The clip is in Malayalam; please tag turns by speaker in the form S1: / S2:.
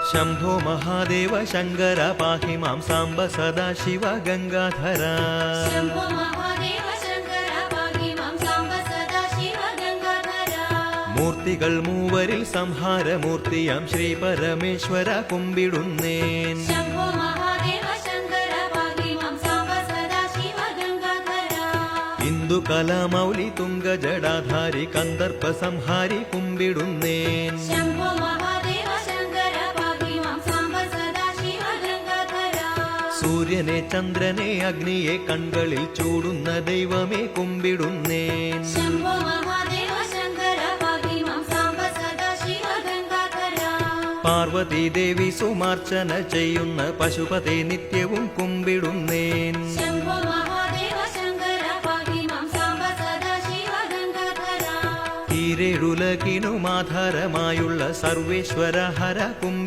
S1: शंभो महादेव शंकर पाहि मां सांब सदाशिव गंगाधर
S2: शंभो महादेव शंकर पाहि मां सांब सदाशिव गंगाधर
S1: मूर्तिകൾ മൂവരിൽ സംഹാരമൂർത്തിയാം ശ്രീ പരമേശ്വര കുമ്പിടുന്നേൻ
S2: शंभो महादेव शंकर पाहि मां सांब सदाशिव गंगाधर
S1: ഇന്ദു കലാമൗലി തുംഗ ജടാധാരി കന്ദർപ്പ സംഹാരി കുമ്പിടുന്നേൻ
S2: शंभो महादेव शंकर पाहि मां सांब सदाशिव गंगाधर
S1: സൂര്യനെ ചന്ദ്രനെ അഗ്നിയെ കൺകളിൽ ചൂടുന്ന ദൈവമേ കുമ്പിടുന്നേൻ
S2: शंभो महादेव शंकर पाहि मां सांब सदाशिव गंगाधर
S1: പാർവതി ദേവി സുമാർച്ചന ചെയ്യുന്ന പശുപതി നിത്യവും കുമ്പിടുന്നേൻ
S2: शंभो महादेव शंकर पाहि मां सांब सदाशिव गंगाधर
S1: ഈരേഴുലകിനുമാധാരമായുള്ള സർവേശ്വര ഹര കുമ്പി